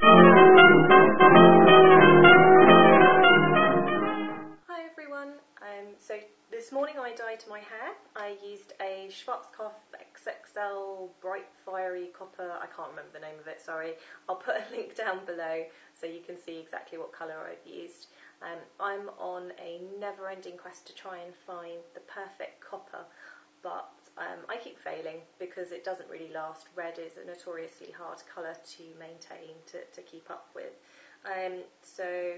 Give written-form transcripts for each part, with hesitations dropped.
Hi everyone, so this morning I dyed my hair. I used a Schwarzkopf XXL bright fiery copper, I can't remember the name of it, sorry. I'll put a link down below so you can see exactly what colour I've used. I'm on a never-ending quest to try and find the perfect copper, but I keep failing because it doesn't really last. Red is a notoriously hard colour to maintain, to keep up with. So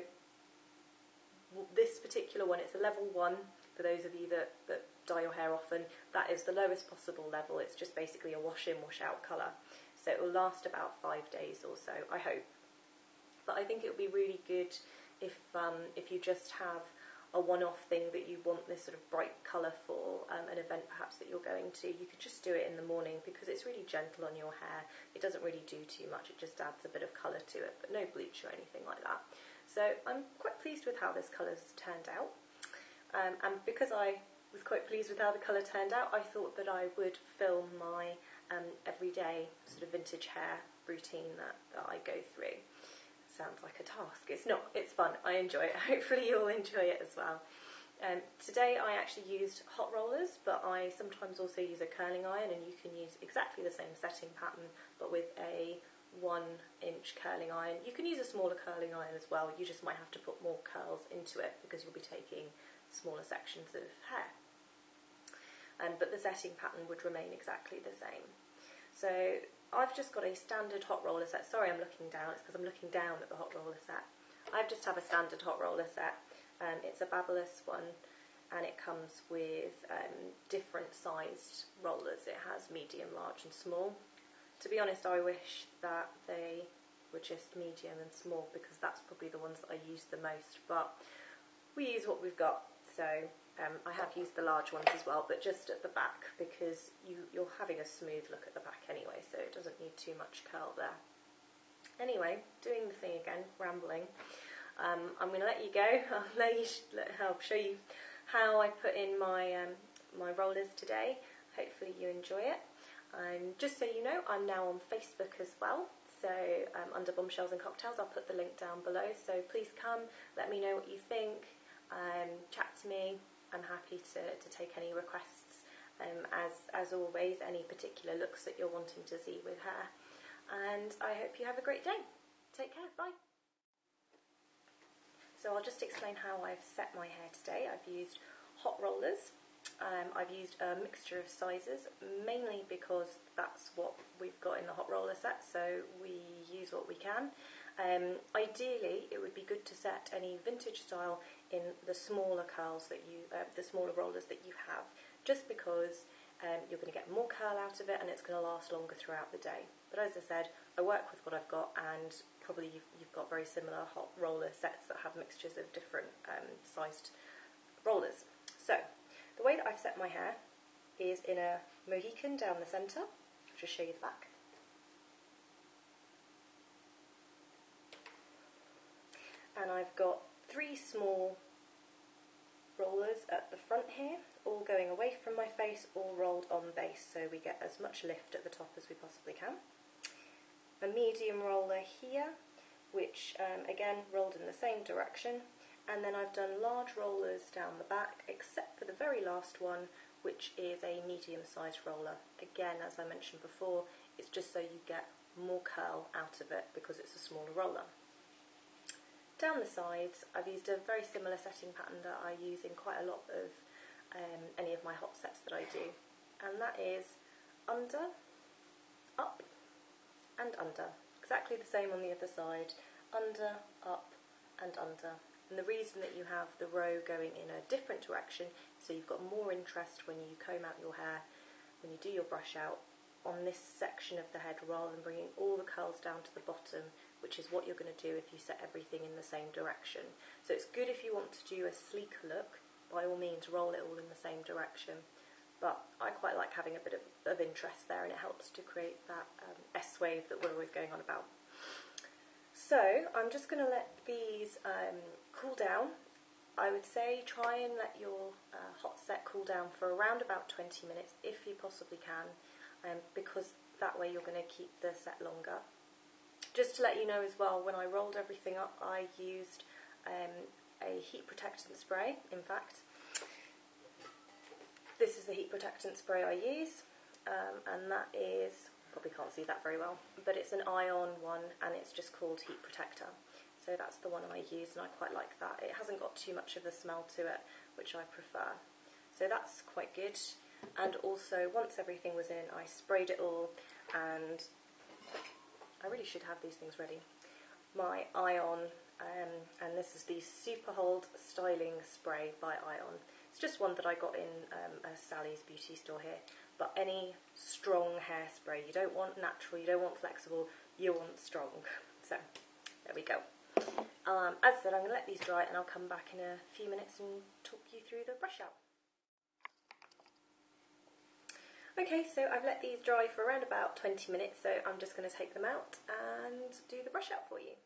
this particular one, it's a level 1 for those of you that dye your hair often. That is the lowest possible level. It's just basically a wash in, wash out colour. So it will last about 5 days or so, I hope. But I think it would be really good if you just have a one-off thing that you want this sort of bright colour for, an event perhaps that you're going to, you could just do it in the morning because it's really gentle on your hair. It doesn't really do too much, it just adds a bit of colour to it, but no bleach or anything like that. So I'm quite pleased with how this colour's turned out. And because I was quite pleased with how the colour turned out, I thought that I would film my everyday sort of vintage hair routine that I go through. Sounds like a task. It's not, it's fun, I enjoy it. Hopefully you'll enjoy it as well. Today I actually used hot rollers, but I sometimes also use a curling iron, and you can use exactly the same setting pattern but with a 1-inch curling iron. You can use a smaller curling iron as well, you just might have to put more curls into it because you'll be taking smaller sections of hair. But the setting pattern would remain exactly the same. So I've just got a standard hot roller set. Sorry I'm looking down, it's because I'm looking down at the hot roller set. I just have a standard hot roller set. It's a Babyless one, and it comes with different sized rollers. It has medium, large and small. To be honest, I wish that they were just medium and small because that's probably the ones that I use the most, but we use what we've got. So I have used the large ones as well, but just at the back because you're having a smooth look at the back anyway, so it doesn't need too much curl there. Anyway, doing the thing again, rambling. I'm going to let you go. I'll show you how I put in my my rollers today. Hopefully you enjoy it. Just so you know, I'm now on Facebook as well. So under Bombshells and Cocktails, I'll put the link down below. So please come, let me know what you think. Chat to me. I'm happy to take any requests. As always, any particular looks that you're wanting to see with hair. And I hope you have a great day. Take care. Bye. So I'll just explain how I've set my hair today. I've used hot rollers. I've used a mixture of sizes, mainly because that's what we've got in the hot roller set, so we use what we can. Ideally, it would be good to set any vintage style in the smaller curls that the smaller rollers that you have, just because you're going to get more curl out of it and it's going to last longer throughout the day. But as I said, I work with what I've got, and probably you've got very similar hot roller sets that have mixtures of different sized rollers. So the way that I've set my hair is in a Mohican down the centre. I'll just show you the back. And I've got 3 small rollers at the front here, all going away from my face, all rolled on base, so we get as much lift at the top as we possibly can. A medium roller here, which again rolled in the same direction, and then I've done large rollers down the back, except for the very last one, which is a medium-sized roller. Again, as I mentioned before, it's just so you get more curl out of it because it's a smaller roller. Down the sides, I've used a very similar setting pattern that I use in quite a lot of any of my hot sets that I do, and that is under, up and under. Exactly the same on the other side, under, up and under. And the reason that you have the row going in a different direction, so you've got more interest when you comb out your hair, when you do your brush out, on this section of the head rather than bringing all the curls down to the bottom, which is what you're going to do if you set everything in the same direction. So it's good if you want to do a sleeker look, by all means roll it all in the same direction, but I quite like having a bit of interest there, and it helps to create that S-wave that we're always going on about. So I'm just going to let these cool down. I would say try and let your hot set cool down for around about 20 minutes if you possibly can, because that way you're going to keep the set longer. Just to let you know as well, when I rolled everything up, I used a heat protectant spray. In fact, this is the heat protectant spray I use, and that is, probably can't see that very well, but it's an ion one, and it's just called Heat Protector. So that's the one I use, and I quite like that. It hasn't got too much of a smell to it, which I prefer. So that's quite good. And also, once everything was in, I sprayed it all, and I really should have these things ready. My Ion, and this is the Super Hold Styling Spray by Ion. It's just one that I got in a Sally's beauty store here. But any strong hairspray, you don't want natural, you don't want flexible, you want strong. So, there we go. As I said, I'm going to let these dry, and I'll come back in a few minutes and talk you through the brush out. Okay, so I've let these dry for around about 20 minutes, so I'm just going to take them out and do the brush out for you.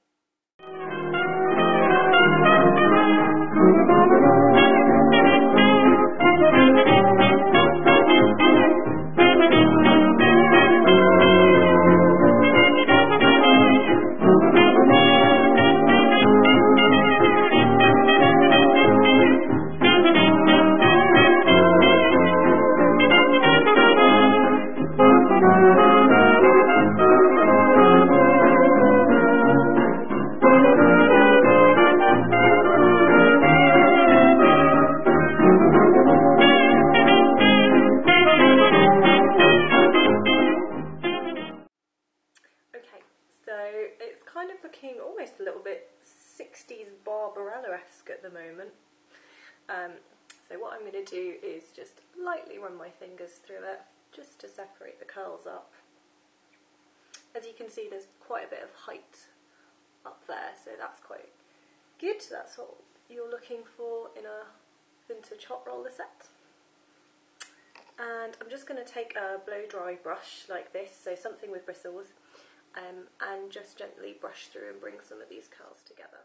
Looking almost a little bit 60s Barbarella-esque at the moment. So what I'm going to do is just lightly run my fingers through it, just to separate the curls up. As you can see, there's quite a bit of height up there, so that's quite good. That's what you're looking for in a vintage hot roller set. And I'm just going to take a blow dry brush like this, so something with bristles, and just gently brush through and bring some of these curls together.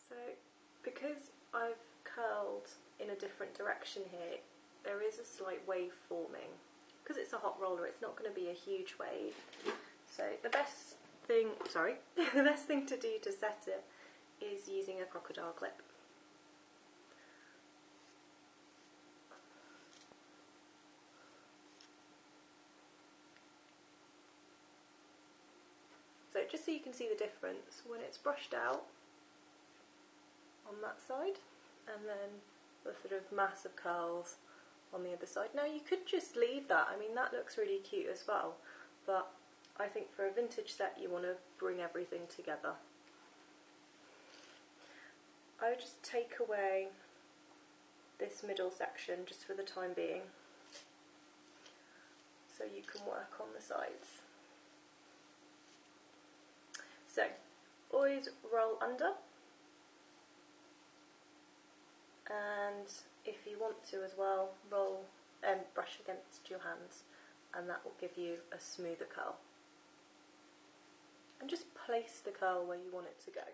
So because I've curled in a different direction here, there is a slight wave forming. Because it's a hot roller, it's not going to be a huge wave. So the best thing, the best thing to do to set it is using a crocodile clip. So just so you can see the difference, when it's brushed out on that side, and then the sort of mass of curls on the other side. Now you could just leave that, I mean that looks really cute as well, but I think for a vintage set you want to bring everything together. I would just take away this middle section just for the time being, so you can work on the sides. So, always roll under, and if you want to as well, roll and brush against your hands, and that will give you a smoother curl. And just place the curl where you want it to go.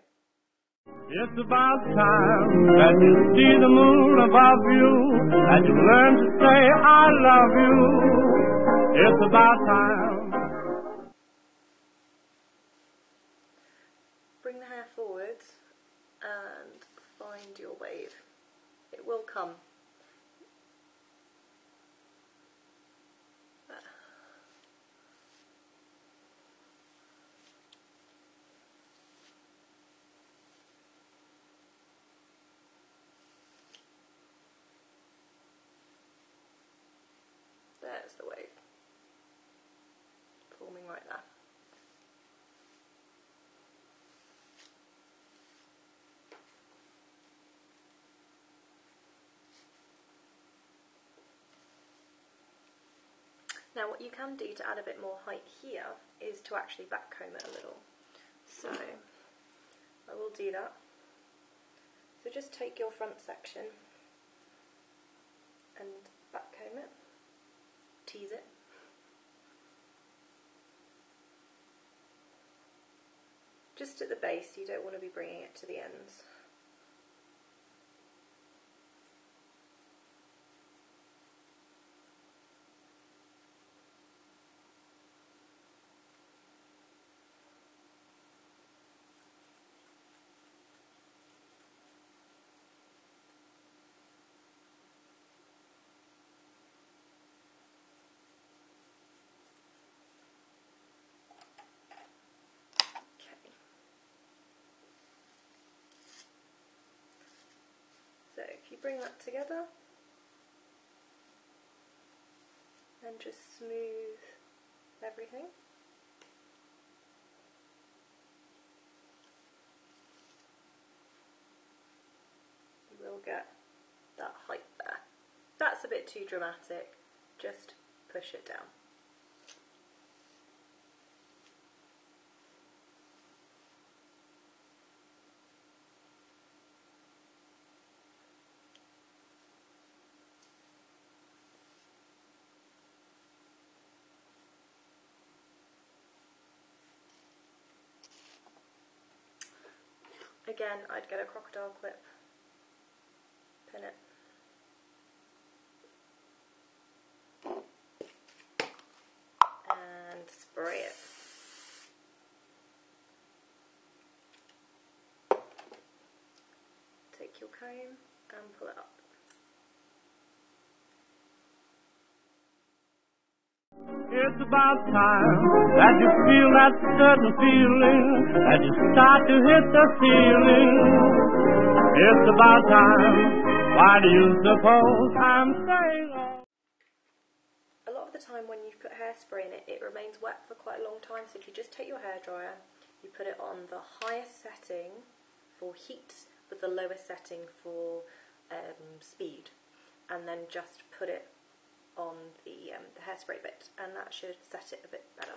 It's about time that you see the moon above you, that you learn to say I love you. It's about time. Bring the hair forward and find your wave. It will come. There's the wave, forming right there. Now what you can do to add a bit more height here is to actually backcomb it a little. So I will do that. So just take your front section and backcomb it. Tease it. Just at the base, you don't want to be bringing it to the ends. bring that together and just smooth everything. You will get that height there. That's a bit too dramatic, just push it down. Again, I'd get a crocodile clip, pin it. And spray it. Take your comb and pull it up. It's about time that you feel that certain feeling, that you start to hit the ceiling. It's about time. Why do you suppose I'm saying all? A lot of the time when you've put hairspray in it, it remains wet for quite a long time, so if you just take your hairdryer, you put it on the highest setting for heat with the lowest setting for speed, and then just put it on the hairspray bit, and that should set it a bit better.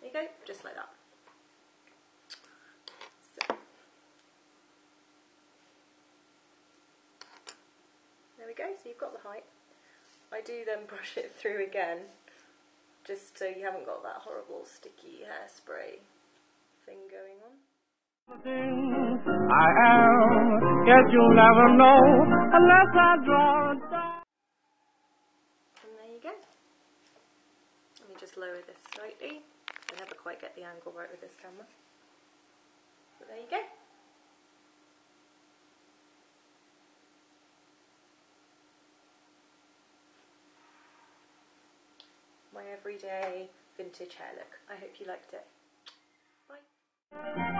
There you go, just like that. So, there we go, so you've got the height. I do then brush it through again, just so you haven't got that horrible sticky hairspray thing going on. I am, yet you'll never know unless I draw a dot. And there you go. Let me just lower this slightly. I never quite get the angle right with this camera. But there you go. My everyday vintage hair look. I hope you liked it. Bye.